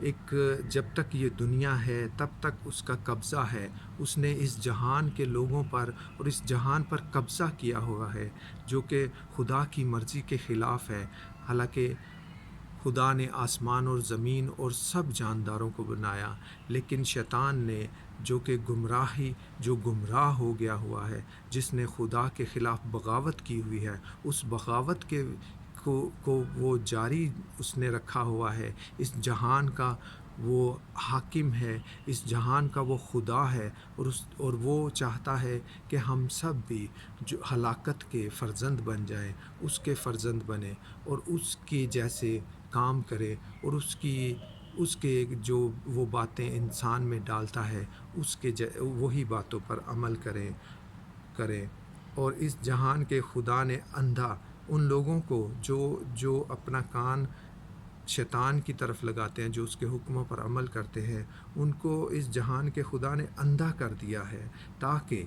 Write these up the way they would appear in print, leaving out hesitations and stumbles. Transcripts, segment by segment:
ایک جب تک یہ دنیا ہے تب تک اس کا قبضہ ہے، اس نے اس جہان کے لوگوں پر اور اس جہان پر قبضہ کیا ہوا ہے، جو کہ خدا کی مرضی کے خلاف ہے۔ حالانکہ خدا نے آسمان اور زمین اور سب جانداروں کو بنایا، لیکن شیطان نے جو گمراہ ہو گیا ہوا ہے، جس نے خدا کے خلاف بغاوت کی ہوئی ہے، اس بغاوت کو وہ جاری اس نے رکھا ہوا ہے۔ اس جہان کا وہ حاکم ہے، اس جہان کا وہ خدا ہے، اور وہ چاہتا ہے کہ ہم سب بھی جو ہلاکت کے فرزند بن جائیں، اس کے فرزند بنیں اور اس کے جیسے کام کرے، اور اس کے جو وہ باتیں انسان میں ڈالتا ہے وہی باتوں پر عمل کریں۔ اور اس جہان کے خدا نے اندھا ان لوگوں کو جو اپنا کان شیطان کی طرف لگاتے ہیں، جو اس کے حکموں پر عمل کرتے ہیں، ان کو اس جہان کے خدا نے اندھا کر دیا ہے، تاکہ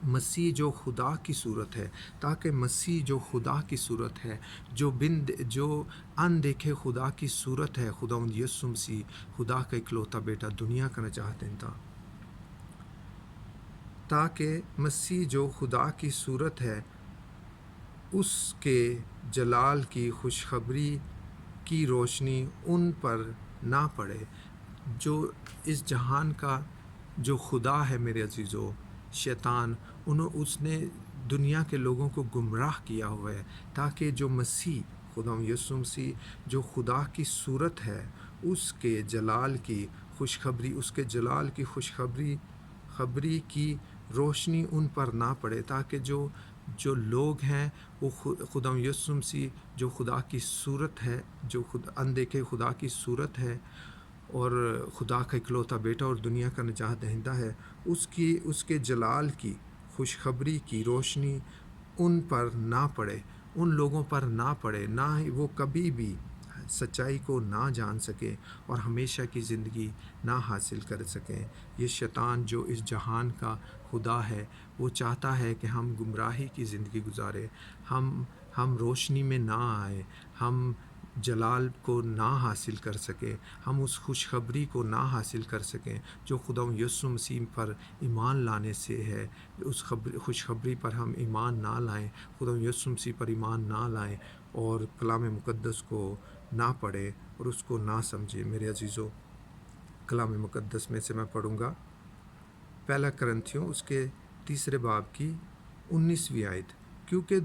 مسیح جو خدا کی صورت ہے، جو اندیکھے خدا کی صورت ہے، خداوند یسوع مسیح خدا کا اکلوتا بیٹا دنیا کا نجات دہندہ، تاکہ مسیح جو خدا کی صورت ہے اس کے جلال کی خوشخبری کی روشنی ان پر نہ پڑے۔ جو اس جہان کا جو خدا ہے میرے عزیزو، شیطان، اس نے دنیا کے لوگوں کو گمراہ کیا ہوا ہے، تاکہ جو مسیح خداوند یسوع مسیح جو خدا کی صورت ہے، اس کے جلال کی خوشخبری کی روشنی ان پر نہ پڑے، تاکہ جو لوگ ہیں وہ خداوند یسوع مسیح جو خدا کی صورت ہے، جو اندیکھے خدا کی صورت ہے اور خدا کا اکلوتا بیٹا اور دنیا کا نجات دہندہ ہے، اس کے جلال کی خوشخبری کی روشنی ان پر نہ پڑے، ان لوگوں پر نہ پڑے، نہ ہی وہ کبھی بھی سچائی کو نہ جان سکیں اور ہمیشہ کی زندگی نہ حاصل کر سکیں۔ یہ شیطان جو اس جہان کا خدا ہے، وہ چاہتا ہے کہ ہم گمراہی کی زندگی گزاریں، ہم روشنی میں نہ آئیں، ہم جلال کو نہ حاصل کر سکیں، ہم اس خوشخبری کو نہ حاصل کر سکیں جو خداوند یسوع مسیح پر ایمان لانے سے ہے۔ اس خوشخبری پر ہم ایمان نہ لائیں، خداوند یسوع مسیح پر ایمان نہ لائیں اور کلام مقدس کو نہ پڑھیں اور اس کو نہ سمجھیں۔ میرے عزیزو، کلام مقدس میں سے میں پڑھوں گا پہلا کرنتھیوں اس کے 3 باب کی 19ویں آیت۔ کیونکہ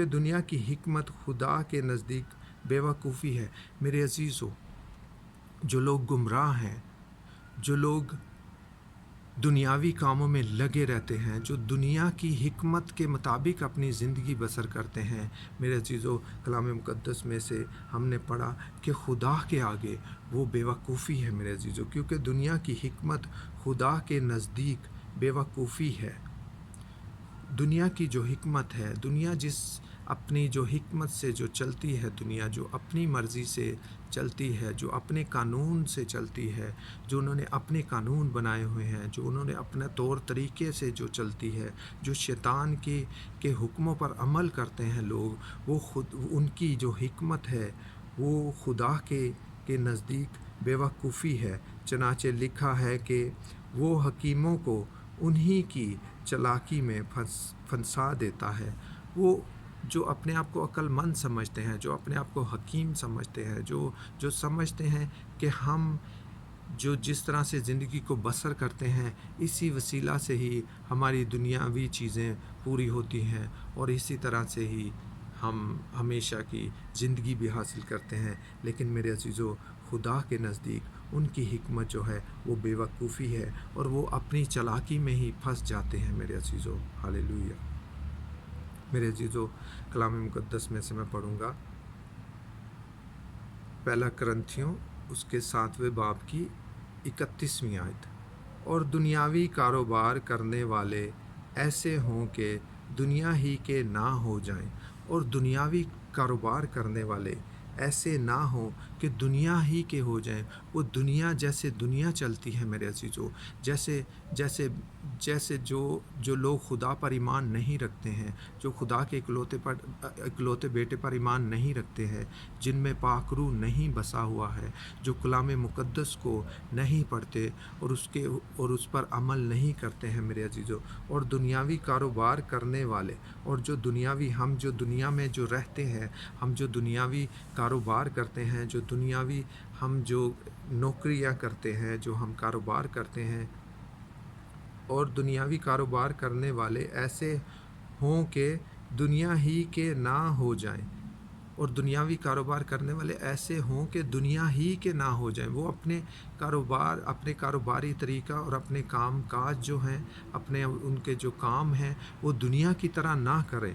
دنیا کی حکمت خدا کے نزدیک بے وقوفی ہے۔ میرے عزیزو، جو لوگ گمراہ ہیں، جو لوگ دنیاوی کاموں میں لگے رہتے ہیں، جو دنیا کی حکمت کے مطابق اپنی زندگی بسر کرتے ہیں، میرے عزیزو، کلام مقدس میں سے ہم نے پڑھا کہ خدا کے آگے وہ بے وقوفی ہے۔ میرے عزیزو، کیونکہ دنیا کی حکمت خدا کے نزدیک بے وقوفی ہے۔ دنیا کی جو حکمت ہے، دنیا اپنی جو حکمت سے جو چلتی ہے، دنیا جو اپنی مرضی سے چلتی ہے، جو اپنے قانون سے چلتی ہے، جو انہوں نے اپنے قانون بنائے ہوئے ہیں، جو انہوں نے اپنے طور طریقے سے جو چلتی ہے، جو شیطان کے حکموں پر عمل کرتے ہیں لوگ، ان کی جو حکمت ہے وہ خدا کے نزدیک بے وقوفی ہے۔ چنانچہ لکھا ہے کہ وہ حکیموں کو انہی کی چالاکی میں پھنسا دیتا ہے۔ وہ جو اپنے آپ کو عقل مند سمجھتے ہیں، جو اپنے آپ کو حکیم سمجھتے ہیں، جو سمجھتے ہیں کہ ہم جس طرح سے زندگی کو بسر کرتے ہیں، اسی وسیلہ سے ہی ہماری دنیاوی چیزیں پوری ہوتی ہیں اور اسی طرح سے ہی ہم ہمیشہ کی زندگی بھی حاصل کرتے ہیں۔ لیکن میرے عزیزو، خدا کے نزدیک ان کی حکمت جو ہے وہ بے وقوفی ہے اور وہ اپنی چالاکی میں ہی پھنس جاتے ہیں۔ میرے عزیزو، ہاللیلویہ۔ میرے عزیزو، کلام مقدس میں سے میں پڑھوں گا پہلا کرنتھیوں اس کے 7ویں باب کی 31ویں آیت۔ اور دنیاوی کاروبار کرنے والے ایسے ہوں کہ دنیا ہی کے نہ ہو جائیں، اور دنیاوی کاروبار کرنے والے ایسے نہ ہوں کہ دنیا ہی کے ہو جائیں۔ وہ دنیا جیسے دنیا چلتی ہے میرے عزیزو، جیسے جیسے جیسے جو لوگ خدا پر ایمان نہیں رکھتے ہیں، جو خدا کے اکلوتے بیٹے پر ایمان نہیں رکھتے ہیں، جن میں پاک روح نہیں بسا ہوا ہے، جو کلام مقدس کو نہیں پڑھتے اور اس پر عمل نہیں کرتے ہیں میرے عزیزو، اور دنیاوی کاروبار کرنے والے، اور ہم جو دنیا میں جو رہتے ہیں، ہم جو دنیاوی کاروبار کرتے ہیں، ہم جو نوکریاں کرتے ہیں، جو ہم کاروبار کرتے ہیں، اور دنیاوی کاروبار کرنے والے ایسے ہوں کہ دنیا ہی کے نہ ہو جائیں، اور دنیاوی کاروبار کرنے والے ایسے ہوں کہ دنیا ہی کے نہ ہو جائیں۔ وہ اپنے کاروباری طریقہ اور اپنے کام کاج جو ہیں، ان کے جو کام ہیں، وہ دنیا کی طرح نہ کریں،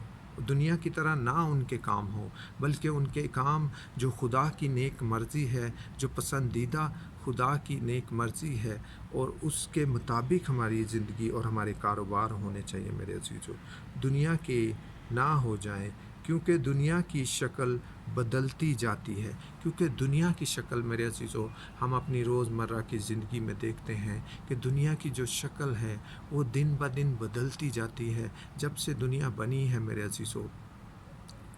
دنیا کی طرح نہ ان کے کام ہوں، بلکہ ان کے کام جو خدا کی نیک مرضی ہے، جو پسندیدہ خدا کی نیک مرضی ہے، اور اس کے مطابق ہماری زندگی اور ہمارے کاروبار ہونے چاہیے میرے عزیزو، دنیا کے نہ ہو جائیں، کیونکہ دنیا کی شکل بدلتی جاتی ہے۔ کیونکہ دنیا کی شکل میرے عزیزو، ہم اپنی روزمرہ کی زندگی میں دیکھتے ہیں کہ دنیا کی جو شکل ہے وہ دن بدن بدلتی جاتی ہے۔ جب سے دنیا بنی ہے میرے عزیزو،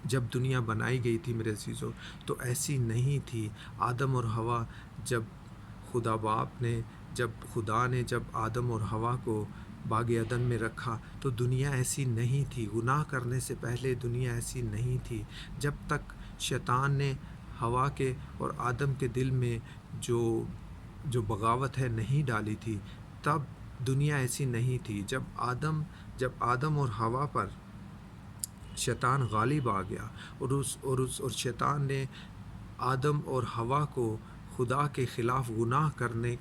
جب دنیا بنائی گئی تھی میرے عزیزو، تو ایسی نہیں تھی۔ آدم اور ہوا جب خدا نے جب آدم اور ہوا کو باغ عدن میں رکھا تو دنیا ایسی نہیں تھی۔ گناہ کرنے سے پہلے دنیا ایسی نہیں تھی۔ جب تک شیطان نے ہوا کے اور آدم کے دل میں جو بغاوت ہے نہیں ڈالی تھی، تب دنیا ایسی نہیں تھی۔ جب آدم اور ہوا پر شیطان غالب آ گیا اور شیطان نے آدم اور ہوا کو خدا کے خلاف گناہ کرنے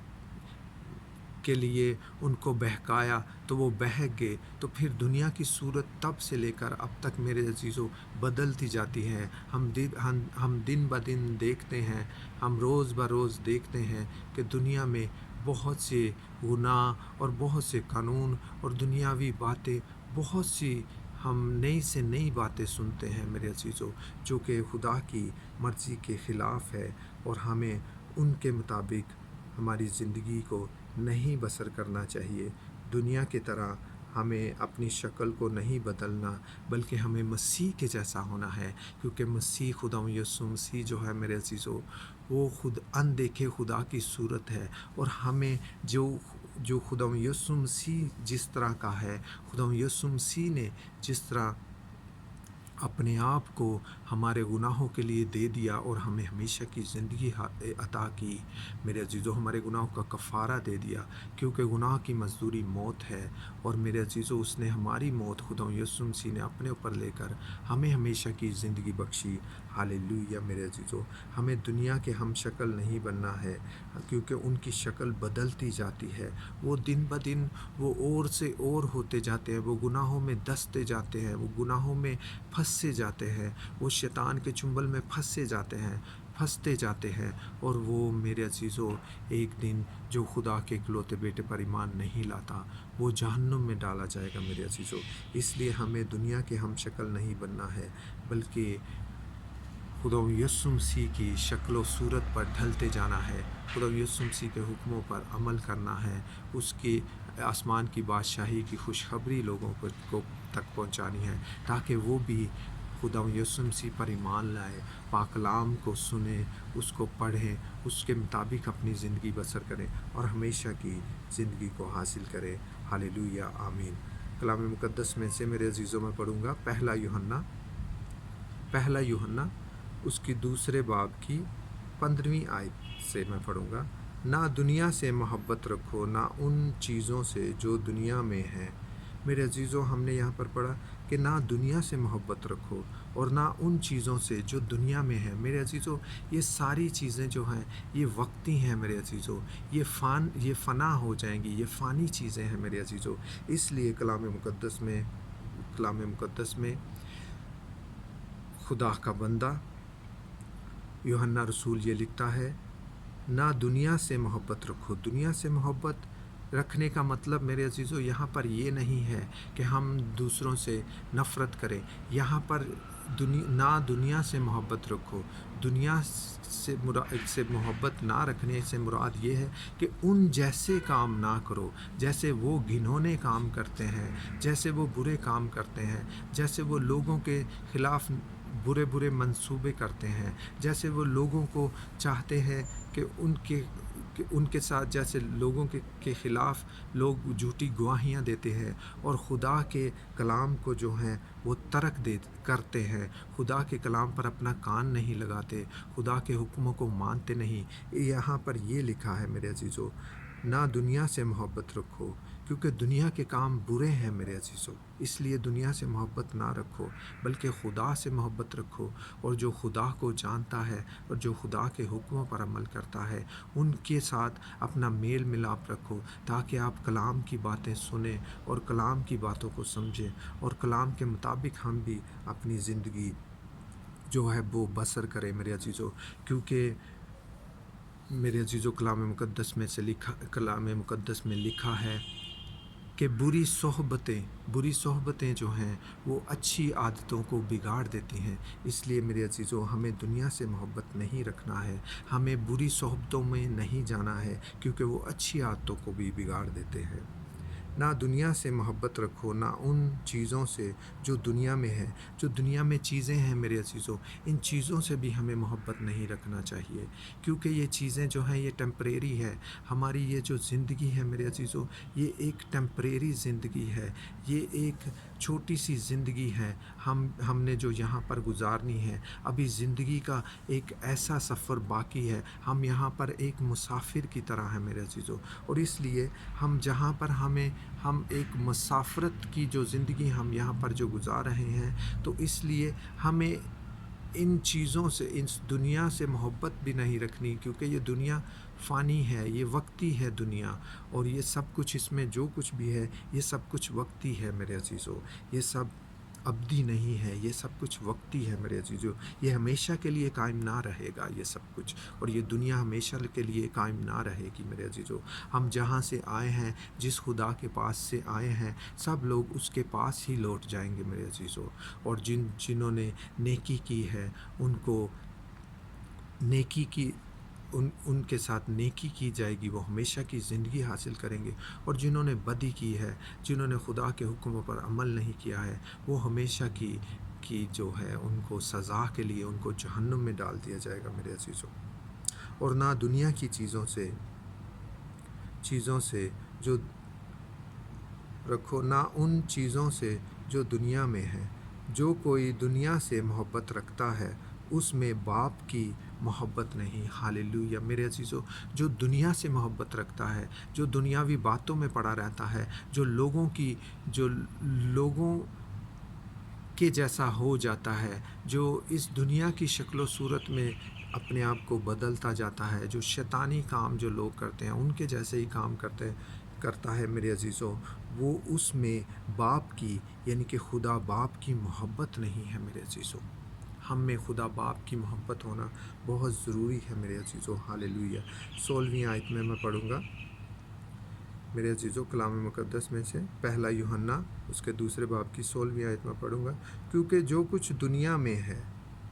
کے لیے ان کو بہکایا تو وہ بہک گئے، تو پھر دنیا کی صورت تب سے لے کر اب تک میرے عزیزو بدلتی جاتی ہے۔ ہم دن بدن دیکھتے ہیں، ہم روز بروز دیکھتے ہیں کہ دنیا میں بہت سے گناہ اور بہت سے قانون اور دنیاوی باتیں، بہت سی ہم نئی سے نئی باتیں سنتے ہیں میرے عزیزو، جو کہ خدا کی مرضی کے خلاف ہے، اور ہمیں ان کے مطابق ہماری زندگی کو نہیں بسر کرنا چاہیے۔ دنیا کی طرح ہمیں اپنی شکل کو نہیں بدلنا، بلکہ ہمیں مسیح کے جیسا ہونا ہے، کیونکہ خدا یسوع مسیح جو ہے میرے عزیزو، وہ خود اندیکھے خدا کی صورت ہے، اور ہمیں جو خدا یسوع مسیح جس طرح کا ہے، خدا یسوع مسیح نے جس طرح اپنے آپ کو ہمارے گناہوں کے لیے دے دیا اور ہمیں ہمیشہ کی زندگی عطا کی میرے عزیزو، ہمارے گناہوں کا کفارہ دے دیا، کیونکہ گناہ کی مزدوری موت ہے، اور میرے عزیزو اس نے ہماری موت خدا یسوع مسیح نے اپنے اوپر لے کر ہمیں ہمیشہ کی زندگی بخشی۔ ہاللیلویہ میرے عزیزو، ہمیں دنیا کے ہم شکل نہیں بننا ہے، کیونکہ ان کی شکل بدلتی جاتی ہے، وہ دن بدن وہ اور سے اور ہوتے جاتے ہیں، وہ گناہوں میں دستے جاتے ہیں، وہ گناہوں میں پھنسے جاتے ہیں، وہ شیطان کے چنگل میں پھنستے جاتے ہیں، اور وہ میرے عزیزو ایک دن جو خدا کے اکلوتے بیٹے پر ایمان نہیں لاتا، وہ جہنم میں ڈالا جائے گا میرے عزیزو۔ اس لیے ہمیں دنیا کے ہم شکل نہیں بننا ہے، بلکہ خدا یسوع مسیح کی شکل و صورت پر ڈھلتے جانا ہے، خدا یسوع مسیح کے حکموں پر عمل کرنا ہے، اس کی آسمان کی بادشاہی کی خوشخبری لوگوں کو تک پہنچانی ہے، تاکہ وہ بھی خدا یسوع مسیح پر ایمان لائے، پاک کلام کو سنیں، اس کو پڑھیں، اس کے مطابق اپنی زندگی بسر کریں، اور ہمیشہ کی زندگی کو حاصل کریں۔ ہاللیلویہ، آمین۔ کلام مقدس میں سے میرے عزیزوں میں پڑھوں گا پہلا یوحنا اس کی دوسرے باب کی 15ویں آیت سے میں پڑھوں گا۔ نہ دنیا سے محبت رکھو، نہ ان چیزوں سے جو دنیا میں ہیں۔ میرے عزیزوں، ہم نے یہاں پر پڑھا کہ نہ دنیا سے محبت رکھو اور نہ ان چیزوں سے جو دنیا میں ہیں۔ میرے عزیزوں، یہ ساری چیزیں جو ہیں یہ وقتی ہیں میرے عزیزوں، یہ فنا ہو جائیں گی، یہ فانی چیزیں ہیں میرے عزیزوں۔ اس لیے کلام مقدس میں خدا کا بندہ یوحنا رسول یہ لکھتا ہے، نہ دنیا سے محبت رکھو۔ دنیا سے محبت رکھنے کا مطلب میرے عزیزو یہاں پر یہ نہیں ہے کہ ہم دوسروں سے نفرت کریں. یہاں پر دنیا سے محبت رکھو. دنیا سے محبت نہ رکھنے سے مراد یہ ہے کہ ان جیسے کام نہ کرو جیسے وہ گھنونے کام کرتے ہیں، جیسے وہ برے کام کرتے ہیں، جیسے وہ لوگوں کے خلاف برے منصوبے کرتے ہیں، جیسے وہ لوگوں کو چاہتے ہیں کہ ان کے ساتھ، جیسے لوگوں کے خلاف لوگ جھوٹی گواہیاں دیتے ہیں اور خدا کے کلام کو جو ہیں وہ ترک کرتے ہیں، خدا کے کلام پر اپنا کان نہیں لگاتے، خدا کے حکموں کو مانتے نہیں. یہاں پر یہ لکھا ہے میرے عزیزو، نہ دنیا سے محبت رکھو کیونکہ دنیا کے کام برے ہیں میرے عزیزو. اس لیے دنیا سے محبت نہ رکھو بلکہ خدا سے محبت رکھو، اور جو خدا کو جانتا ہے اور جو خدا کے حکموں پر عمل کرتا ہے ان کے ساتھ اپنا میل ملاپ رکھو، تاکہ آپ کلام کی باتیں سنیں اور کلام کی باتوں کو سمجھیں اور کلام کے مطابق ہم بھی اپنی زندگی جو ہے وہ بسر کریں میرے عزیزو. کیونکہ میرے عزیزو کلام مقدس میں لکھا ہے کہ بری صحبتیں جو ہیں وہ اچھی عادتوں کو بگاڑ دیتی ہیں. اس لیے میرے عزیزو ہمیں دنیا سے محبت نہیں رکھنا ہے، ہمیں بری صحبتوں میں نہیں جانا ہے کیونکہ وہ اچھی عادتوں کو بھی بگاڑ دیتے ہیں. نہ دنیا سے محبت رکھو، نہ ان چیزوں سے جو دنیا میں ہے. جو دنیا میں چیزیں ہیں میرے عزیزو، ان چیزوں سے بھی ہمیں محبت نہیں رکھنا چاہیے کیونکہ یہ چیزیں جو ہیں یہ ٹیمپریری ہے. ہماری یہ جو زندگی ہے میرے عزیزو، یہ ایک ٹیمپریری زندگی ہے، یہ ایک چھوٹی سی زندگی ہے ہم نے جو یہاں پر گزارنی ہے. ابھی زندگی کا ایک ایسا سفر باقی ہے، ہم یہاں پر ایک مسافر کی طرح ہیں میرے عزیزو. اور اس لیے ہم جہاں پر ہم ایک مسافرت کی جو زندگی ہم یہاں پر جو گزار رہے ہیں، تو اس لیے ہمیں ان چیزوں سے، اس دنیا سے محبت بھی نہیں رکھنی کیونکہ یہ دنیا فانی ہے، یہ وقتی ہے دنیا، اور یہ سب کچھ اس میں جو کچھ بھی ہے یہ سب کچھ وقتی ہے میرے عزیزو. یہ سب ابدی نہیں ہے، یہ سب کچھ وقتی ہے میرے عزیزو. یہ ہمیشہ کے لیے قائم نہ رہے گا یہ سب کچھ، اور یہ دنیا ہمیشہ کے لیے قائم نہ رہے گی میرے عزیزو. ہم جہاں سے آئے ہیں، جس خدا کے پاس سے آئے ہیں، سب لوگ اس کے پاس ہی لوٹ جائیں گے میرے عزیزو. اور جنہوں نے نیکی کی ہے ان کو نیکی کی ان کے ساتھ نیکی کی جائے گی، وہ ہمیشہ کی زندگی حاصل کریں گے. اور جنہوں نے بدی کی ہے، جنہوں نے خدا کے حکموں پر عمل نہیں کیا ہے، وہ ہمیشہ کی جو ہے ان کو سزا کے لیے ان کو جہنم میں ڈال دیا جائے گا میرے عزیزو. اور نہ دنیا کی چیزوں سے جو رکھو، نہ ان چیزوں سے جو دنیا میں ہے. جو کوئی دنیا سے محبت رکھتا ہے اس میں باپ کی محبت نہیں. ہاللیلویہ میرے عزیزو. جو دنیا سے محبت رکھتا ہے، جو دنیاوی باتوں میں پڑا رہتا ہے، جو لوگوں کے جیسا ہو جاتا ہے، جو اس دنیا کی شکل و صورت میں اپنے آپ کو بدلتا جاتا ہے، جو شیطانی کام جو لوگ کرتے ہیں ان کے جیسے ہی کام کرتا ہے میرے عزیزو، وہ اس میں باپ کی یعنی کہ خدا باپ کی محبت نہیں ہے میرے عزیزو. ہم میں خدا باپ کی محبت ہونا بہت ضروری ہے میرے عزیزو. ہاللیلویہ. 16ویں آیت میں پڑھوں گا میرے عزیزو کلام مقدس میں سے، پہلا یوحنا اس کے دوسرے باب کی 16ویں آیت میں پڑھوں گا. کیونکہ جو کچھ دنیا میں ہے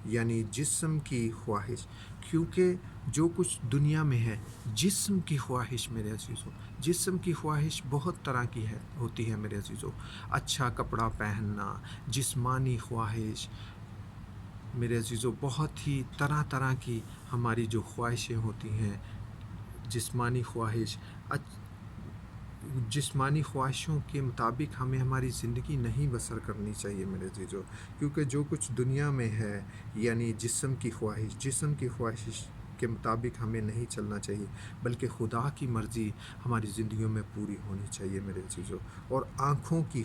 یعنی جسم کی خواہش، کیونکہ جو کچھ دنیا میں ہے جسم کی خواہش میرے عزیزو. جسم کی خواہش بہت طرح کی ہوتی ہے میرے عزیزو. اچھا کپڑا پہننا، جسمانی خواہش میرے عزیزو، بہت ہی طرح کی ہماری جو خواہشیں ہوتی ہیں. جسمانی خواہشوں کے مطابق ہمیں ہماری زندگی نہیں بسر کرنی چاہیے میرے عزیزو. کیونکہ جو کچھ دنیا میں ہے یعنی جسم کی خواہش کے مطابق ہمیں نہیں چلنا چاہیے، بلکہ خدا کی مرضی ہماری زندگیوں میں پوری ہونی چاہیے میرے عزیزو. اور آنکھوں کی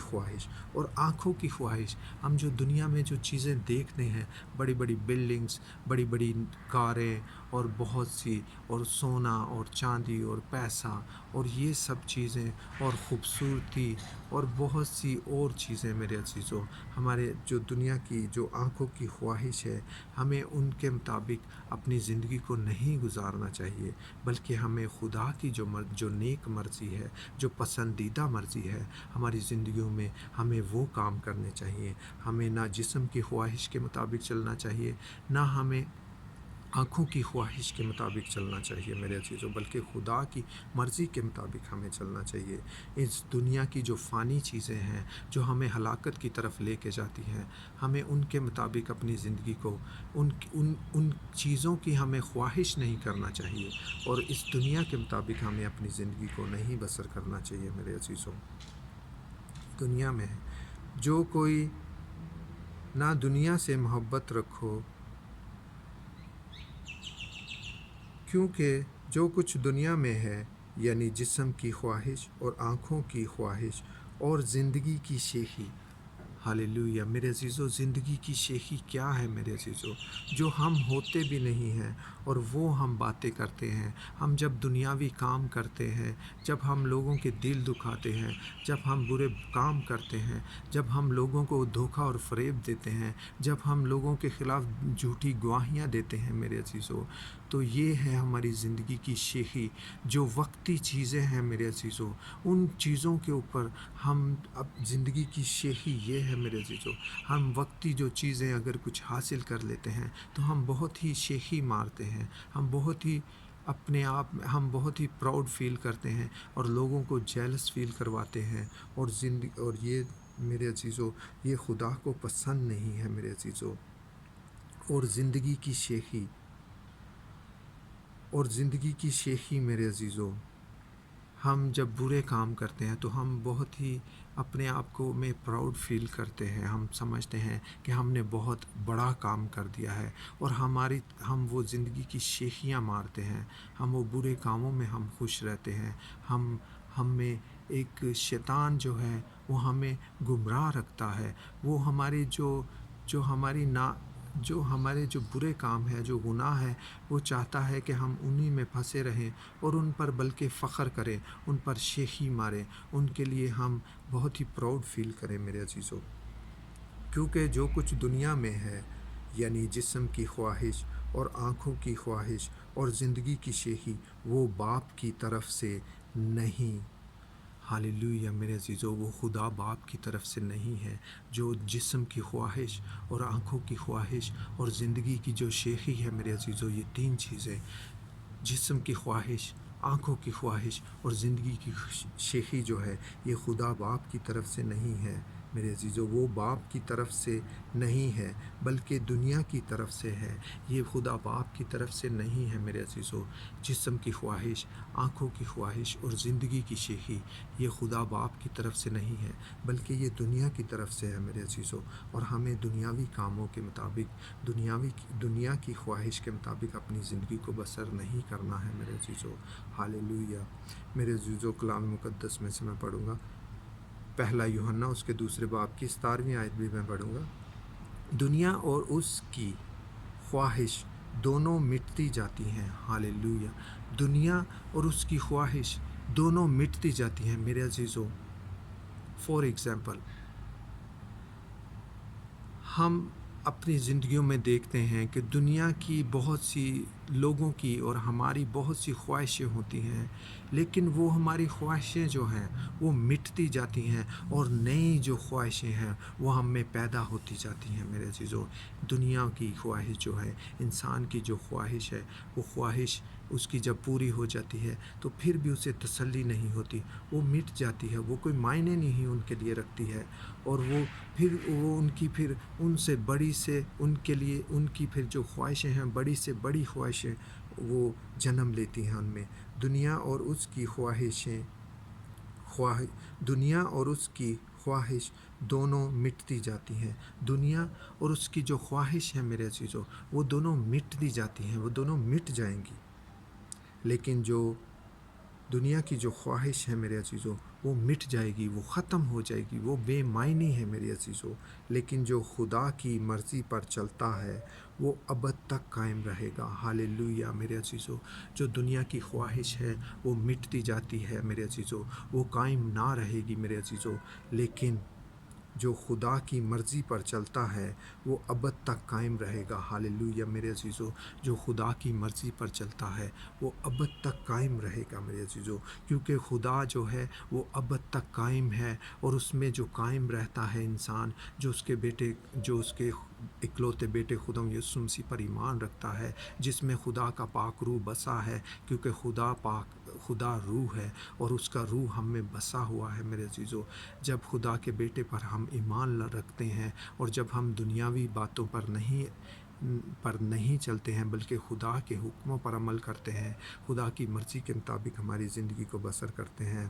خواہش، ہم جو دنیا میں جو چیزیں دیکھتے ہیں، بڑی بڑی بلڈنگز، بڑی بڑی کاریں اور بہت سی اور سونا اور چاندی اور پیسہ اور یہ سب چیزیں اور خوبصورتی اور بہت سی اور چیزیں میرے عزیزوں، ہمارے جو دنیا کی جو آنکھوں کی خواہش ہے، ہمیں ان کے مطابق اپنی زندگی کو نہیں گزارنا چاہیے، بلکہ ہمیں خدا کی جو نیک مرضی ہے، جو پسندیدہ مرضی ہے ہماری زندگیوں میں، ہمیں وہ کام کرنے چاہیے۔ ہمیں نہ جسم کی خواہش کے مطابق چلنا چاہیے، نہ ہمیں آنکھوں کی خواہش کے مطابق چلنا چاہیے میرے عزیزوں، بلکہ خدا کی مرضی کے مطابق ہمیں چلنا چاہیے۔ اس دنیا کی جو فانی چیزیں ہیں جو ہمیں ہلاکت کی طرف لے کے جاتی ہیں، ہمیں ان کے مطابق اپنی زندگی کو ان چیزوں کی ہمیں خواہش نہیں کرنا چاہیے، اور اس دنیا کے مطابق ہمیں اپنی زندگی کو نہیں بسر کرنا چاہیے میرے عزیزوں۔ دنیا میں جو کوئی نہ دنیا سے محبت رکھو، کیونکہ جو کچھ دنیا میں ہے، یعنی جسم کی خواہش اور آنکھوں کی خواہش اور زندگی کی شیخی۔ ہاللیلویہ میرے عزیزو، زندگی کی شیخی کیا ہے میرے عزیزو؟ جو ہم ہوتے بھی نہیں ہیں اور وہ ہم باتیں کرتے ہیں۔ ہم جب دنیاوی کام کرتے ہیں، جب ہم لوگوں کے دل دکھاتے ہیں، جب ہم برے کام کرتے ہیں، جب ہم لوگوں کو دھوکہ اور فریب دیتے ہیں، جب ہم لوگوں کے خلاف جھوٹی گواہیاں دیتے ہیں میرے عزیزو، تو یہ ہے ہماری زندگی کی شیخی۔ جو وقتی چیزیں ہیں میرے عزیزو، ان چیزوں کے اوپر ہم اب زندگی کی شیخی یہ ہے میرے عزیزو۔ ہم وقتی جو چیزیں اگر کچھ حاصل کر لیتے ہیں تو ہم بہت ہی شیخی مارتے ہیں، ہم بہت ہی اپنے آپ میں ہم بہت ہی پراؤڈ فیل کرتے ہیں اور لوگوں کو جیلس فیل کرواتے ہیں، اور یہ میرے عزیزو، یہ خدا کو پسند نہیں ہے میرے عزیزو۔ اور زندگی کی شیخی میرے عزیزو، ہم جب برے کام کرتے ہیں تو ہم بہت ہی اپنے آپ کو میں پراؤڈ فیل کرتے ہیں، ہم سمجھتے ہیں کہ ہم نے بہت بڑا کام کر دیا ہے، اور ہم وہ زندگی کی شیخیاں مارتے ہیں، ہم وہ برے کاموں میں ہم خوش رہتے ہیں، ہم میں ایک شیطان جو ہے وہ ہمیں گمراہ رکھتا ہے، وہ ہمارے جو برے کام ہے، جو گناہ ہے، وہ چاہتا ہے کہ ہم انہی میں پھنسے رہیں اور ان پر بلکہ فخر کریں، ان پر شیخی ماریں، ان کے لیے ہم بہت ہی پراؤڈ فیل کریں میرے عزیزو۔ کیونکہ جو کچھ دنیا میں ہے، یعنی جسم کی خواہش اور آنکھوں کی خواہش اور زندگی کی شیخی، وہ باپ کی طرف سے نہیں۔ ہاللیلویہ میرے عزیزو، وہ خدا باپ کی طرف سے نہیں ہے۔ جو جسم کی خواہش اور آنکھوں کی خواہش اور زندگی کی جو شیخی ہے میرے عزیزو، یہ تین چیزیں، جسم کی خواہش، آنکھوں کی خواہش اور زندگی کی شیخی جو ہے، یہ خدا باپ کی طرف سے نہیں ہے میرے عزیزو۔ وہ باپ کی طرف سے نہیں ہے بلکہ دنیا کی طرف سے ہے، یہ خدا باپ کی طرف سے نہیں ہے میرے عزیزو۔ جسم کی خواہش، آنکھوں کی خواہش اور زندگی کی شیخی، یہ خدا باپ کی طرف سے نہیں ہے بلکہ یہ دنیا کی طرف سے ہے میرے عزیزو۔ اور ہمیں دنیاوی کاموں کے مطابق، دنیا کی خواہش کے مطابق اپنی زندگی کو بسر نہیں کرنا ہے میرے عزیزو۔ ہاللیلویہ میرے عزیزو، کلام مقدس میں سے میں پڑھوں گا پہلا یوحنا اس کے 2 باب کی 17ویں آیت بھی میں پڑھوں گا۔ دنیا اور اس کی خواہش دونوں مٹتی جاتی ہیں۔ ہاللیلویہ، دنیا اور اس کی خواہش دونوں مٹتی جاتی ہیں میرے عزیزو۔ فار ایگزامپل، ہم اپنی زندگیوں میں دیکھتے ہیں کہ دنیا کی بہت سی لوگوں کی اور ہماری بہت سی خواہشیں ہوتی ہیں، لیکن وہ ہماری خواہشیں جو ہیں وہ مٹتی جاتی ہیں، اور نئی جو خواہشیں ہیں وہ ہم میں پیدا ہوتی جاتی ہیں میرے عزیزو۔ دنیا کی خواہش جو ہے، انسان کی جو خواہش ہے، وہ خواہش اس کی جب پوری ہو جاتی ہے تو پھر بھی اسے تسلی نہیں ہوتی، وہ مٹ جاتی ہے، وہ کوئی معنی نہیں ان کے لیے رکھتی ہے، اور وہ ان کی پھر ان سے بڑی سے ان کے لیے ان کی پھر جو خواہشیں ہیں، بڑی سے بڑی خواہشیں وہ جنم لیتی ہیں ان میں۔ دنیا اور اس کی خواہش دونوں مٹتی جاتی ہیں۔ دنیا اور اس کی جو خواہش ہے میرے عزیزو، وہ دونوں مٹتی جاتی ہیں، وہ دونوں مٹ جائیں گی، لیکن جو دنیا کی جو خواہش ہے میرے عزیزو، وہ مٹ جائے گی، وہ ختم ہو جائے گی، وہ بے معنی ہے میرے عزیزو۔ لیکن جو خدا کی مرضی پر چلتا ہے وہ ابد تک قائم رہے گا۔ ہاللویہ میرے عزیزو۔ جو دنیا کی خواہش ہے وہ مٹتی جاتی ہے میرے عزیزو، وہ قائم نہ رہے گی میرے عزیزو، لیکن جو خدا کی مرضی پر چلتا ہے وہ ابد تک قائم رہے گا۔ ہاللویہ میرے عزیزو۔ جو خدا کی مرضی پر چلتا ہے وہ ابد تک قائم رہے گا میرے عزیزو، کیونکہ خدا جو ہے وہ ابد تک قائم ہے، اور اس میں جو قائم رہتا ہے انسان، جو اس کے اکلوتے بیٹے خدا یسوع مسیح پر ایمان رکھتا ہے، جس میں خدا کا پاک روح بسا ہے، کیونکہ خدا روح ہے اور اس کا روح ہم میں بسا ہوا ہے میرے عزیزو۔ جب خدا کے بیٹے پر ہم ایمان رکھتے ہیں، اور جب ہم دنیاوی باتوں پر نہیں چلتے ہیں بلکہ خدا کے حکموں پر عمل کرتے ہیں، خدا کی مرضی کے مطابق ہماری زندگی کو بسر کرتے ہیں،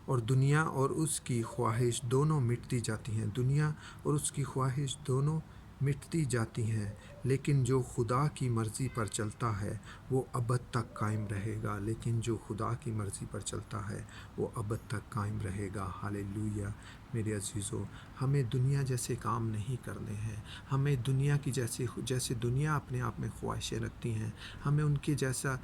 اور دنیا اور اس کی خواہش دونوں مٹتی جاتی ہیں، دنیا اور اس کی خواہش دونوں مٹتی جاتی ہیں، لیکن جو خدا کی مرضی پر چلتا ہے وہ ابد تک قائم رہے گا، لیکن جو خدا کی مرضی پر چلتا ہے وہ ابد تک قائم رہے گا۔ ہاللویہ میرے عزیزو۔ ہمیں دنیا جیسے کام نہیں کرنے ہیں، ہمیں دنیا کی جیسے دنیا اپنے آپ میں خواہشیں رکھتی ہیں، ہمیں ان کے جیسا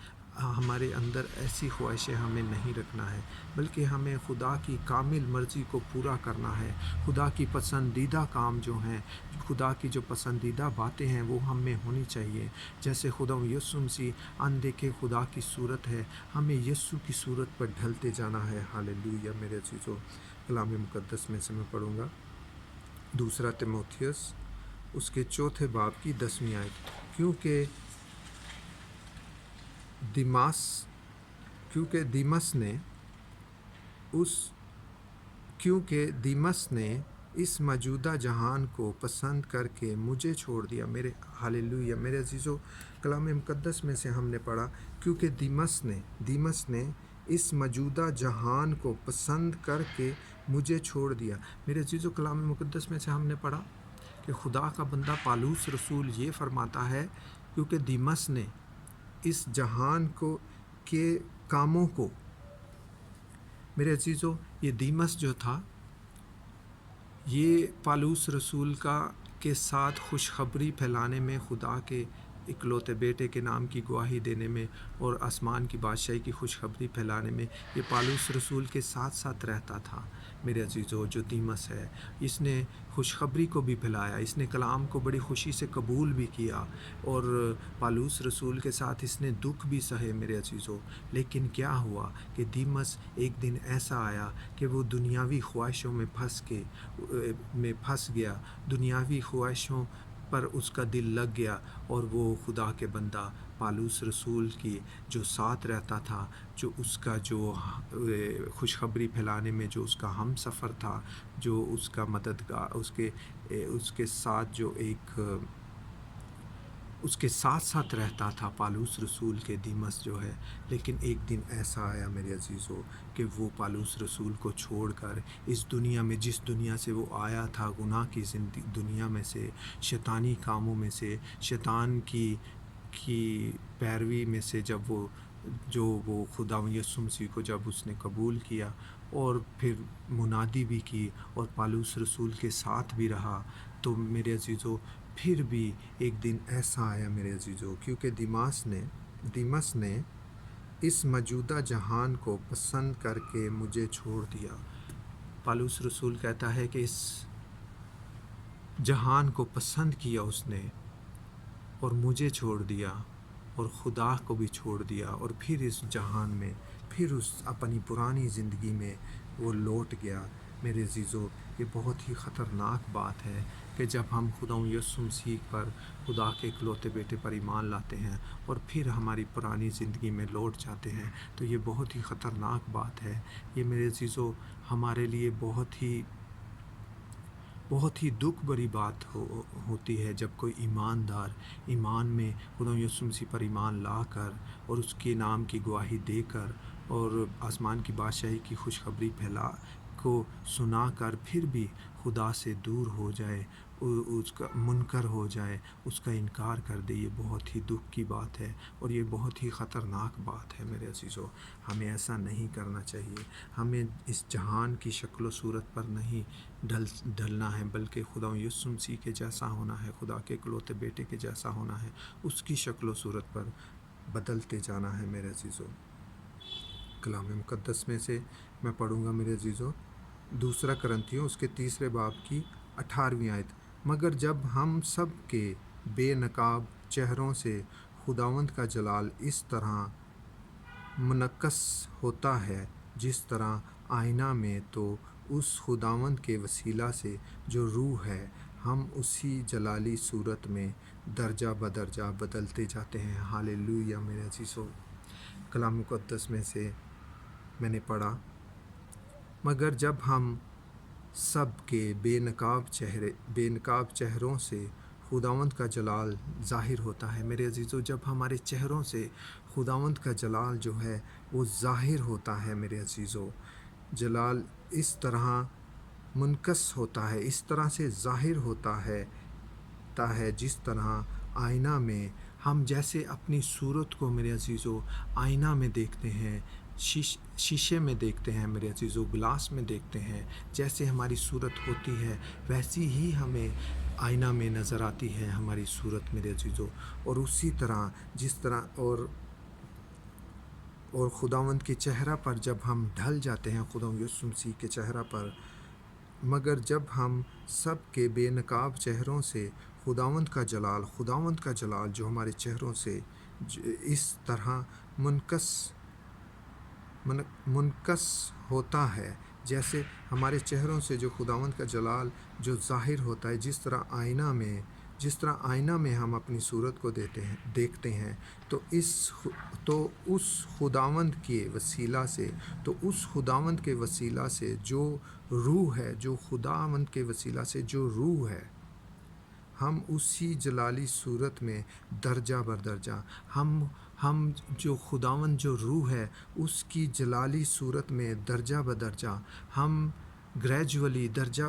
ہمارے اندر ایسی خواہشیں ہمیں نہیں رکھنا ہے، بلکہ ہمیں خدا کی کامل مرضی کو پورا کرنا ہے۔ خدا کی پسندیدہ کام جو ہیں، خدا کی جو پسندیدہ باتیں ہیں وہ ہم میں ہونی چاہیے۔ جیسے خدا یسوع مسیح اندیکھے خدا کی صورت ہے، ہمیں یسوع کی صورت پر ڈھلتے جانا ہے۔ ہاللویہ میرے عزیزو۔ کلام مقدس میں سے میں پڑھوں گا دوسرا تیموتھیوس اس کے 4 باب کی 10ویں آیت۔ کیونکہ دیمس نے اس موجودہ جہان کو پسند کر کے مجھے چھوڑ دیا۔ ہاللویہ میرے عزیزو۔ کلام مقدس میں سے ہم نے پڑھا کیونکہ دیمس نے اس موجودہ جہان کو پسند کر کے مجھے چھوڑ دیا۔ میرے عزیزو، کلام مقدس میں سے ہم نے پڑھا کہ خدا کا بندہ پالوس رسول یہ فرماتا ہے، کیونکہ دیمس نے اس جہان کے کاموں کو، میرے عزیزو یہ دیمس جو تھا یہ پالوس رسول کے ساتھ خوشخبری پھیلانے میں، خدا کے اکلوتے بیٹے کے نام کی گواہی دینے میں اور آسمان کی بادشاہی کی خوشخبری پھیلانے میں یہ پالوس رسول کے ساتھ ساتھ رہتا تھا۔ میرے عزیزو، جو دیمس ہے اس نے خوشخبری کو بھی پھیلایا، اس نے کلام کو بڑی خوشی سے قبول بھی کیا، اور پالوس رسول کے ساتھ اس نے دکھ بھی سہے میرے عزیزو۔ لیکن کیا ہوا کہ دیمس ایک دن ایسا آیا کہ وہ دنیاوی خواہشوں میں پھنس گیا، دنیاوی خواہشوں پر اس کا دل لگ گیا، اور وہ خدا کے بندہ پالوس رسول کی جو ساتھ رہتا تھا، جو اس کا جو خوشخبری پھیلانے میں جو اس کا ہم سفر تھا، جو اس کا مددگار، اس کے ساتھ جو اس کے ساتھ رہتا تھا پالوس رسول کے دیمس جو ہے، لیکن ایک دن ایسا آیا میرے عزیزو کہ وہ پالوس رسول کو چھوڑ کر اس دنیا میں، جس دنیا سے وہ آیا تھا، گناہ کی دنیا میں سے، شیطانی کاموں میں سے، شیطان کی پیروی میں سے، جب وہ خدا یسوع مسیح کو جب اس نے قبول کیا اور پھر منادی بھی کی اور پالوس رسول کے ساتھ بھی رہا، تو میرے عزیزو پھر بھی ایک دن ایسا آیا میرے عزیزو، کیونکہ دیمس نے اس موجودہ جہان کو پسند کر کے مجھے چھوڑ دیا۔ پالوس رسول کہتا ہے کہ اس جہان کو پسند کیا اس نے اور مجھے چھوڑ دیا، اور خدا کو بھی چھوڑ دیا، اور پھر اس جہان میں پھر اس اپنی پرانی زندگی میں وہ لوٹ گیا۔ میرے عزیزو، یہ بہت ہی خطرناک بات ہے کہ جب ہم خدا یسوع مسیح پر، خدا کے اکلوتے بیٹے پر ایمان لاتے ہیں اور پھر ہماری پرانی زندگی میں لوٹ جاتے ہیں، تو یہ بہت ہی خطرناک بات ہے۔ یہ میرے عزیزو ہمارے لیے بہت ہی دکھ بری بات ہوتی ہے جب کوئی ایماندار ایمان میں خدا یسوع مسیح پر ایمان لا کر اور اس کے نام کی گواہی دے کر اور آسمان کی بادشاہی کی خوشخبری کو سنا کر پھر بھی خدا سے دور ہو جائے، اس کا منکر ہو جائے، اس کا انکار کر دے، یہ بہت ہی دکھ کی بات ہے اور یہ بہت ہی خطرناک بات ہے میرے عزیزو۔ ہمیں ایسا نہیں کرنا چاہیے۔ ہمیں اس جہان کی شکل و صورت پر نہیں ڈھلنا ہے، بلکہ خدا یسوع مسیح کے جیسا ہونا ہے، خدا کے اکلوتے بیٹے کے جیسا ہونا ہے، اس کی شکل و صورت پر بدلتے جانا ہے میرے عزیزو۔ کلام مقدس میں سے میں پڑھوں گا میرے عزیزو، دوسرا کرنتھیوں اس کے 3 باب کی 18ویں آیت۔ مگر جب ہم سب کے بے نقاب چہروں سے خداوند کا جلال اس طرح منعکس ہوتا ہے جس طرح آئینہ میں، تو اس خداوند کے وسیلہ سے جو روح ہے، ہم اسی جلالی صورت میں درجہ بدرجہ بدلتے جاتے ہیں۔ ہاللیلویہ میرے عزیزو۔ کلام مقدس میں سے میں نے پڑھا، مگر جب ہم سب کے بے نقاب چہروں سے خداوند کا جلال ظاہر ہوتا ہے۔ میرے عزیزو، جب ہمارے چہروں سے خداوند کا جلال جو ہے وہ ظاہر ہوتا ہے میرے عزیزو، جلال اس طرح منعکس ہوتا ہے، اس طرح سے ظاہر ہوتا ہے جس طرح آئینہ میں ہم جیسے اپنی صورت کو میرے عزیزو آئینہ میں دیکھتے ہیں، شیشے میں دیکھتے ہیں میرے عزیزو، گلاس میں دیکھتے ہیں، جیسے ہماری صورت ہوتی ہے ویسی ہی ہمیں آئینہ میں نظر آتی ہے ہماری صورت میرے عزیزو۔ اور اسی طرح جس طرح اور خداوند کے چہرہ پر جب ہم ڈھل جاتے ہیں، خداوند یسوع مسیح کے چہرہ پر، مگر جب ہم سب کے بے نقاب چہروں سے خداوند کا جلال جو ہمارے چہروں سے اس طرح منعکس ہوتا ہے، جیسے ہمارے چہروں سے جو خداوند کا جلال جو ظاہر ہوتا ہے، جس طرح آئینہ میں ہم اپنی صورت کو دیکھتے ہیں، تو اس خداوند کے وسیلہ سے جو روح ہے، جو خداوند کے وسیلہ سے جو روح ہے، ہم اسی جلالی صورت میں درجہ بدرجہ ہم جو خداوند جو روح ہے اس کی جلالی صورت میں درجہ بدرجہ ہم گریجولی درجہ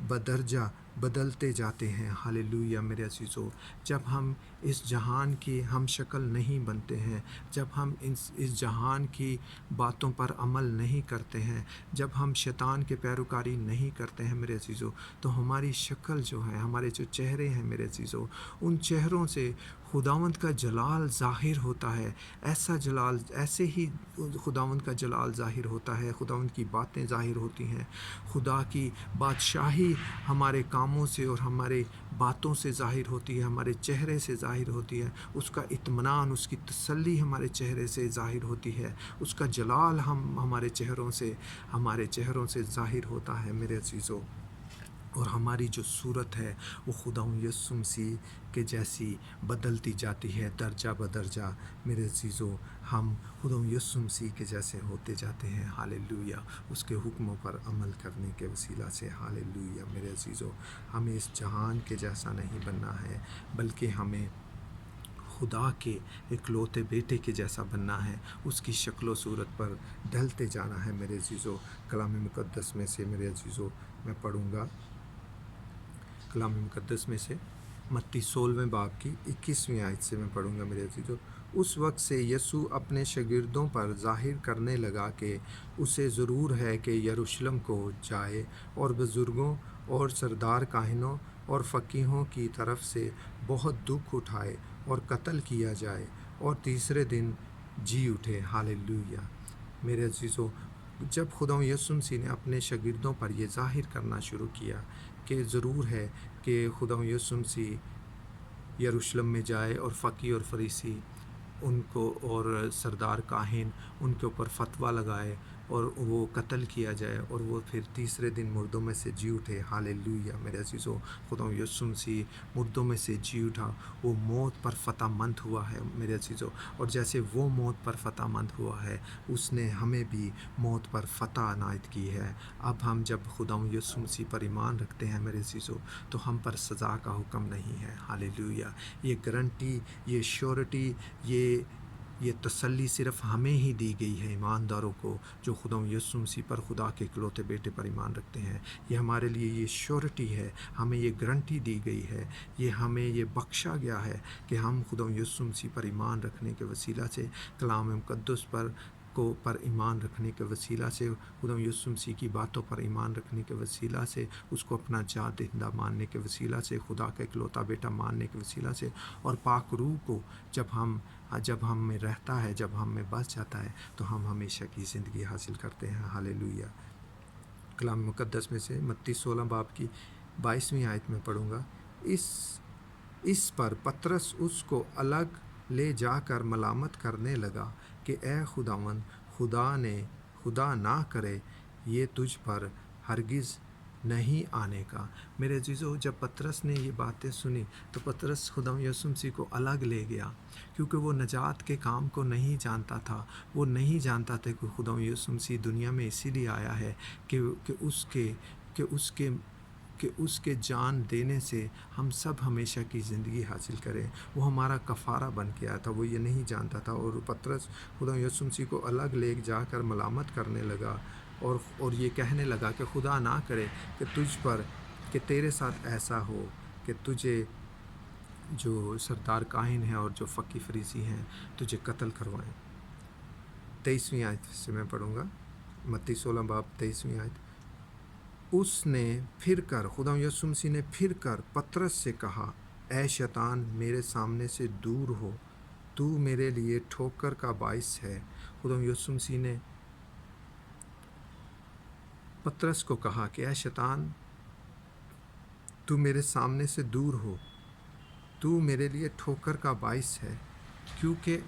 بدرجہ بدلتے جاتے ہیں۔ ہاللیلویہ میرے عزیزو۔ جب ہم اس جہان کی ہم شکل نہیں بنتے ہیں، جب ہم اس جہان کی باتوں پر عمل نہیں کرتے ہیں، جب ہم شیطان کے پیروکاری نہیں کرتے ہیں میرے عزیزو، تو ہماری شکل جو ہے، ہمارے جو چہرے ہیں میرے عزیزو، ان چہروں سے خداوند کا جلال ظاہر ہوتا ہے۔ ایسے ہی خداوند کا جلال ظاہر ہوتا ہے، خداوند کی باتیں ظاہر ہوتی ہیں، خدا کی بادشاہی ہمارے کاموں سے اور ہمارے باتوں سے ظاہر ہوتی ہے، ہمارے چہرے سے ظاہر ہوتی ہے، اس کا اطمینان، اس کی تسلی ہمارے چہرے سے ظاہر ہوتی ہے، اس کا جلال ہمارے چہروں سے ظاہر ہوتا ہے میرے عزیزو۔ اور ہماری جو صورت ہے وہ خداوند یسوع مسیح کے جیسی بدلتی جاتی ہے درجہ بدرجہ میرے عزیزو۔ ہم خداوند یسوع مسیح کے جیسے ہوتے جاتے ہیں۔ ہاللیلویہ، اس کے حکموں پر عمل کرنے کے وسیلہ سے۔ ہاللیلویہ میرے عزیزو۔ ہمیں اس جہان کے جیسا نہیں بننا ہے، بلکہ ہمیں خدا کے اکلوتے بیٹے کے جیسا بننا ہے، اس کی شکل و صورت پر ڈھلتے جانا ہے میرے عزیزو۔ کلام مقدس میں سے میرے عزیزو میں پڑھوں گا، کلام مقدس میں سے متی 16 باب کی 21ویں آیت سے میں پڑھوں گا میرے عزیزو۔ اس وقت سے یسوع اپنے شاگردوں پر ظاہر کرنے لگا کہ اسے ضرور ہے کہ یروشلم کو جائے اور بزرگوں اور سردار کاہنوں اور فقیہوں کی طرف سے بہت دکھ اٹھائے اور قتل کیا جائے اور تیسرے دن جی اٹھے۔ ہاللیلویہ میرے عزیزو۔ جب خدا یسوع مسیح نے اپنے شاگردوں پر یہ ظاہر کرنا شروع کیا کہ ضرور ہے کہ خدا یسوع مسیح یروشلم میں جائے اور فقیہ اور فریسی ان کو اور سردار کاہن ان کے اوپر فتویٰ لگائے اور وہ قتل کیا جائے اور وہ پھر تیسرے دن مردوں میں سے جی اٹھے۔ ہاللیلویہ میرے عزیزو۔ خدا یسوع مسیح مردوں میں سے جی اٹھا، وہ موت پر فتح مند ہوا ہے میرے عزیزو، اور جیسے وہ موت پر فتح مند ہوا ہے، اس نے ہمیں بھی موت پر فتح عنایت کی ہے۔ اب ہم جب خدا یسوع مسیح پر ایمان رکھتے ہیں میرے عزیزو، تو ہم پر سزا کا حکم نہیں ہے۔ ہاللیلویہ۔ یہ گارنٹی، یہ شیورٹی، یہ تسلی صرف ہمیں ہی دی گئی ہے، ایمانداروں کو جو خدا یسوع مسیح پر، خدا کے اکلوتے بیٹے پر ایمان رکھتے ہیں۔ یہ ہمارے لیے یہ شیورٹی ہے، ہمیں یہ گارنٹی دی گئی ہے، یہ ہمیں یہ بخشا گیا ہے کہ ہم خدا یسوع مسیح پر ایمان رکھنے کے وسیلہ سے، کلام مقدس پر ایمان رکھنے کے وسیلہ سے، خدا یسوع مسیح کی باتوں پر ایمان رکھنے کے وسیلہ سے، اس کو اپنا جات دہندہ ماننے کے وسیلہ سے، خدا کا اکلوتا بیٹا ماننے کے وسیلہ سے، اور پاک روح کو جب ہم میں رہتا ہے، جب ہم میں بس جاتا ہے، تو ہم ہمیشہ کی زندگی حاصل کرتے ہیں۔ ہالیلویہ۔ کلام مقدس میں سے متی 16 باب کی 22ویں آیت میں پڑھوں گا۔ اس پر پطرس اس کو الگ لے جا کر ملامت کرنے لگا کہ اے خداوند، خدا نہ کرے یہ تجھ پر ہرگز نہیں آنے کا۔ میرے عزیزو، جب پطرس نے یہ باتیں سنی تو پطرس خدا یسوع مسیح کو الگ لے گیا، کیونکہ وہ نجات کے کام کو نہیں جانتا تھا۔ وہ نہیں جانتا تھا کہ خدا یسوع مسیح دنیا میں اسی لیے آیا ہے کہ اس کے جان دینے سے ہم سب ہمیشہ کی زندگی حاصل کریں۔ وہ ہمارا کفارہ بن کے آیا تھا، وہ یہ نہیں جانتا تھا۔ اور پطرس خدا یسوع مسیح کو الگ لے جا کر ملامت کرنے لگا اور یہ کہنے لگا کہ خدا نہ کرے کہ تجھ پر، کہ تیرے ساتھ ایسا ہو کہ تجھے جو سردار کاہن ہیں اور جو فقی فریسی ہیں تجھے قتل کروائیں۔ 23ویں آیت سے میں پڑھوں گا، متی 16 باب 23ویں آیت۔ اس نے پھر کر، خدا یسوع مسیح نے پھر کر پطرس سے کہا، اے شیطان، میرے سامنے سے دور ہو، تو میرے لیے ٹھوکر کا باعث ہے۔ خدا یسوع مسیح نے پطرس کو کہا کہ اے شیطان، تو میرے سامنے سے دور ہو، تو میرے لیے ٹھوکر کا باعث ہے، کیونکہ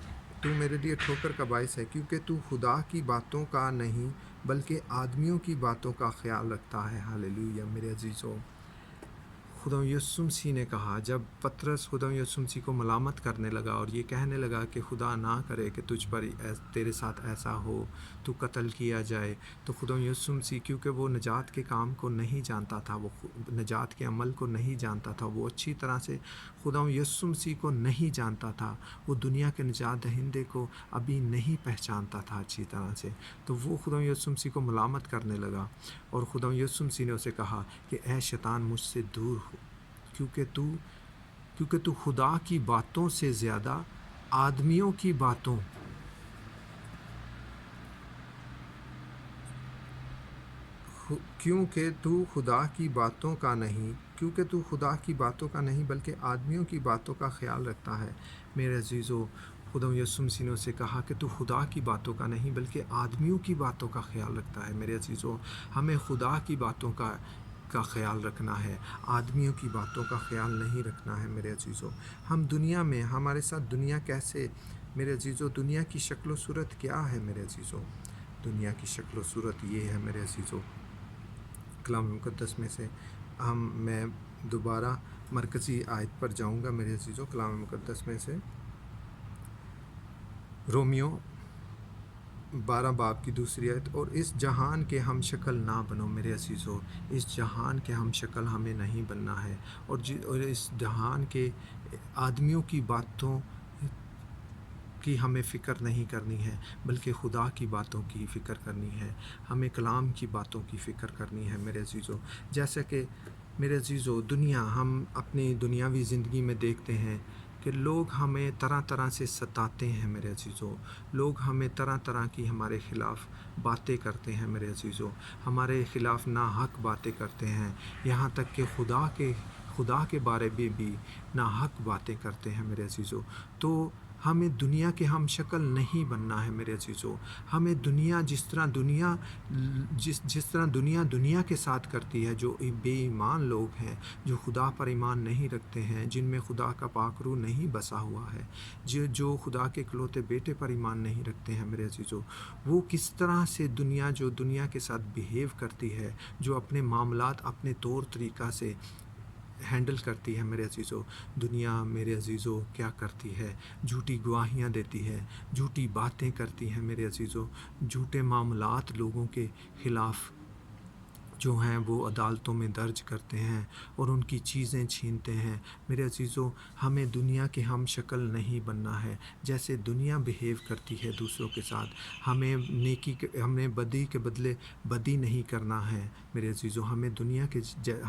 تو خدا کی باتوں کا نہیں بلکہ آدمیوں کی باتوں کا خیال رکھتا ہے۔ ہالیلویہ۔ میرے عزیزو، خدا یسوع مسیح نے کہا، جب پطرس خدا یسوع مسیح کو ملامت کرنے لگا اور یہ کہنے لگا کہ خدا نہ کرے کہ تجھ پر تیرے ساتھ ایسا ہو، تو قتل کیا جائے، تو خدا یسوع مسیح، کیونکہ وہ نجات کے کام کو نہیں جانتا تھا، وہ نجات کے عمل کو نہیں جانتا تھا، وہ اچھی طرح سے خدا یسوع مسیح کو نہیں جانتا تھا، وہ دنیا کے نجات دہندے کو ابھی نہیں پہچانتا تھا اچھی طرح سے، تو وہ خدا یسوع مسیح کو ملامت کرنے لگا اور خدا یسوع مسیح نے اسے کہا کہ اے شیطان، مجھ سے دور ہو، کیونکہ تو خدا کی باتوں سے زیادہ آدمیوں کی باتوں کیونکہ تو خدا کی باتوں کا نہیں بلکہ آدمیوں کی باتوں کا خیال رکھتا ہے۔ میرے عزیزو، خدا یسوع مسیح نے اسے کہا کہ تو خدا کی باتوں کا نہیں بلکہ آدمیوں کی باتوں کا خیال رکھتا ہے۔ میرے عزیزو، ہمیں خدا کی باتوں کا خیال رکھنا ہے، آدمیوں کی باتوں کا خیال نہیں رکھنا ہے۔ میرے عزیزو، ہم دنیا میں، ہمارے ساتھ دنیا کیسے، میرے عزیزو، دنیا کی شکل و صورت کیا ہے؟ میرے عزیزو، دنیا کی شکل و صورت یہ ہے میرے عزیزو، کلام مقدس میں سے میں دوبارہ مرکزی آیت پر جاؤں گا میرے عزیزو، کلام مقدس میں سے رومیو 12 باب کی 2 آیت، اور اس جہان کے ہم شکل نہ بنو۔ میرے عزیزو، اس جہان کے ہم شکل ہمیں نہیں بننا ہے، اور اس جہان کے آدمیوں کی باتوں کی ہمیں فکر نہیں کرنی ہے، بلکہ خدا کی باتوں کی فکر کرنی ہے، ہمیں کلام کی باتوں کی فکر کرنی ہے۔ میرے عزیزو، جیسا کہ میرے عزیزو، ہم اپنی دنیاوی زندگی میں دیکھتے ہیں کہ لوگ ہمیں طرح طرح سے ستاتے ہیں۔ میرے عزیزو، لوگ ہمیں طرح طرح کی ہمارے خلاف باتیں کرتے ہیں۔ میرے عزیزو، ہمارے خلاف ناحق باتیں کرتے ہیں، یہاں تک کہ خدا کے بارے میں بھی ناحق باتیں کرتے ہیں۔ میرے عزیزو، تو ہمیں دنیا کے ہم شکل نہیں بننا ہے۔ میرے عزیزو، ہمیں جس طرح دنیا کے ساتھ کرتی ہے، جو بے ایمان لوگ ہیں، جو خدا پر ایمان نہیں رکھتے ہیں، جن میں خدا کا پاک روح نہیں بسا ہوا ہے، جو خدا کے اکلوتے بیٹے پر ایمان نہیں رکھتے ہیں، میرے عزیزو، وہ کس طرح سے دنیا کے ساتھ بیہیو کرتی ہے، جو اپنے معاملات اپنے طور طریقہ سے ہینڈل کرتی ہے۔ میرے عزیزو، دنیا، میرے عزیزو، کیا کرتی ہے؟ جھوٹی گواہیاں دیتی ہے، جھوٹی باتیں کرتی ہے۔ میرے عزیزو، جھوٹے معاملات لوگوں کے خلاف جو ہیں وہ عدالتوں میں درج کرتے ہیں اور ان کی چیزیں چھینتے ہیں۔ میرے عزیزو، ہمیں دنیا کے ہم شکل نہیں بننا ہے۔ جیسے دنیا بیہیو کرتی ہے دوسروں کے ساتھ، ہمیں بدی کے بدلے بدی نہیں کرنا ہے۔ میرے عزیزو، ہمیں دنیا کے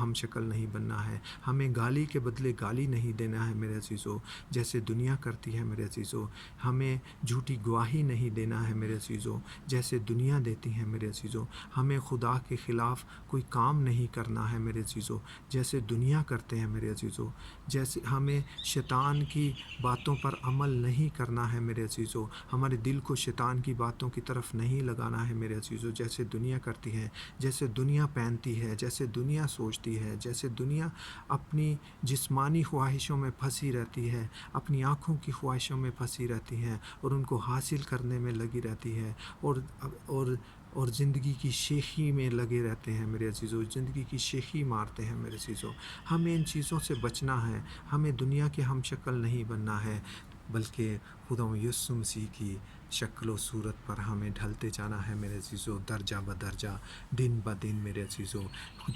ہم شکل نہیں بننا ہے۔ ہمیں گالی کے بدلے گالی نہیں دینا ہے میرے عزیزو، جیسے دنیا کرتی ہے میرے عزیزو۔ ہمیں جھوٹی گواہی نہیں دینا ہے میرے عزیزو، جیسے دنیا دیتی ہے میرے عزیزو۔ ہمیں خدا کے خلاف کوئی کام نہیں کرنا ہے میرے عزیزو، جیسے دنیا کرتے ہیں میرے عزیزو۔ جیسے ہمیں شیطان کی باتوں پر عمل نہیں کرنا ہے میرے عزیزو، ہمارے دل کو شیطان کی باتوں کی طرف نہیں لگانا ہے میرے عزیزو، جیسے دنیا کرتی ہے، جیسے دنیا پہنتی ہے، جیسے دنیا سوچتی ہے، جیسے دنیا اپنی جسمانی خواہشوں میں پھنسی رہتی ہے، اپنی آنکھوں کی خواہشوں میں پھنسی رہتی ہے اور ان کو حاصل کرنے میں لگی رہتی ہے، اور زندگی کی شیخی میں لگے رہتے ہیں میرے عزیزو، زندگی کی شیخی مارتے ہیں میرے عزیزو۔ ہمیں ان چیزوں سے بچنا ہے، ہمیں دنیا کے ہم شکل نہیں بننا ہے، بلکہ خدا یسوع مسیح کی شکل و صورت پر ہمیں ڈھلتے جانا ہے میرے عزیزو، درجہ بدرجہ، دن بدن میرے عزیزو۔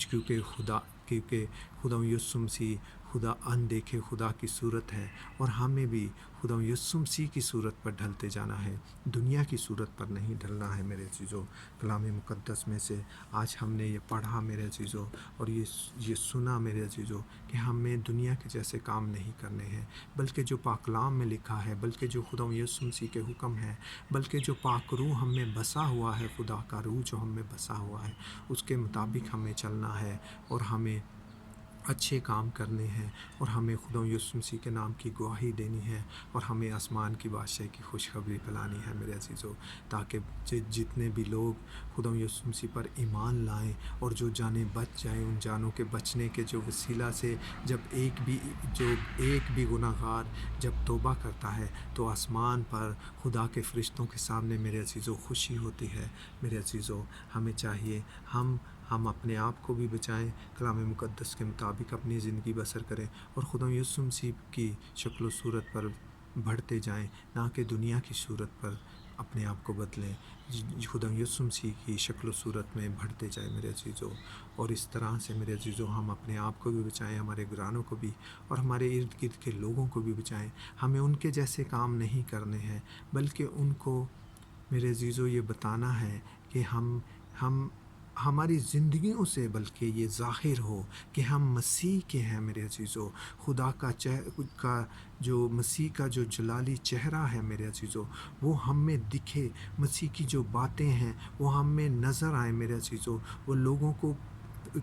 کیونکہ خدا یسوع مسیح خدا اندیکھے خدا کی صورت ہے، اور ہمیں بھی خدا یسوع مسیح کی صورت پر ڈھلتے جانا ہے، دنیا کی صورت پر نہیں ڈھلنا ہے میرے عزیزو۔ کلام مقدس میں سے آج ہم نے یہ پڑھا میرے عزیزو، اور یہ سنا میرے عزیزو کہ ہمیں دنیا کے جیسے کام نہیں کرنے ہیں، بلکہ جو پاک کلام میں لکھا ہے، بلکہ جو خدا یسوع مسیح کے حکم ہے، بلکہ جو پاک روح ہم میں بسا ہوا ہے، خدا کا روح جو ہم میں بسا ہوا ہے، اس کے مطابق ہمیں چلنا ہے، اور ہمیں اچھے کام کرنے ہیں، اور ہمیں خدا یسوع مسیح کے نام کی گواہی دینی ہے، اور ہمیں آسمان کی بادشاہی کی خوشخبری پھیلانی ہے میرے عزیزو، تاکہ جتنے بھی لوگ خدا یسوع مسیح پر ایمان لائیں اور جو جانیں بچ جائیں، ان جانوں کے بچنے کے جو وسیلہ سے جب ایک بھی گناہ گار جب توبہ کرتا ہے تو آسمان پر خدا کے فرشتوں کے سامنے میرے عزیزو خوشی ہوتی ہے۔ میرے عزیزو، ہمیں چاہیے ہم اپنے آپ کو بھی بچائیں، کلام مقدس کے مطابق اپنی زندگی بسر کریں، اور خدا یسوع مسیح کی شکل و صورت پر بڑھتے جائیں، نہ کہ دنیا کی صورت پر اپنے آپ کو بدلیں۔ خدا یسوع مسیح کی شکل و صورت میں بڑھتے جائیں میرے عزیزو، اور اس طرح سے میرے عزیزو ہم اپنے آپ کو بھی بچائیں، ہمارے گھرانوں کو بھی، اور ہمارے ارد گرد کے لوگوں کو بھی بچائیں۔ ہمیں ان کے جیسے کام نہیں کرنے ہیں، بلکہ ان کو میرے عزیزو یہ بتانا ہے کہ ہم ہماری زندگیوں سے بلکہ یہ ظاہر ہو کہ ہم مسیح کے ہیں میرے عزیزو۔ خدا کا جو مسیح کا جو جلالی چہرہ ہے میرے عزیزو، وہ ہم میں دکھے، مسیح کی جو باتیں ہیں وہ ہم میں نظر آئیں میرے عزیزو، وہ لوگوں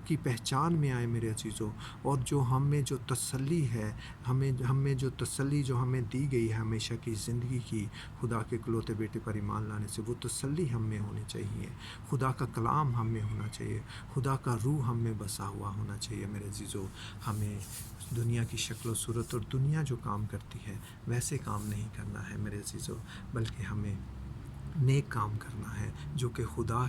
کی پہچان میں آئے میرے عزیزو، اور جو ہم میں جو تسلی ہے، ہم میں جو تسلی جو ہمیں دی گئی ہے ہمیشہ کی زندگی کی، خدا کے اکلوتے بیٹے پر ایمان لانے سے، وہ تسلی ہم میں ہونی چاہیے، خدا کا کلام ہم میں ہونا چاہیے، خدا کا روح ہم میں بسا ہوا ہونا چاہیے میرے عزیزو۔ ہمیں دنیا کی شکل و صورت اور دنیا جو کام کرتی ہے ویسے کام نہیں کرنا ہے میرے عزیزو، بلکہ ہمیں نیک کام کرنا ہے، جو کہ خدا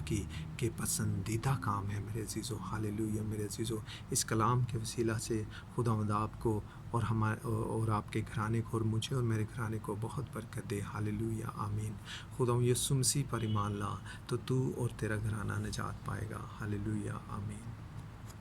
کے پسندیدہ کام ہے میرے عزیزو۔ ہاللیلویہ میرے عزیزو، اس کلام کے وسیلہ سے خداوند آپ کو اور آپ کے گھرانے کو، اور مجھے اور میرے گھرانے کو بہت برکت دے۔ ہاللیلویہ، آمین۔ خدا یسوع مسیح پر ایمان لا تو اور تیرا گھرانہ نجات پائے گا۔ ہاللیلویہ، آمین۔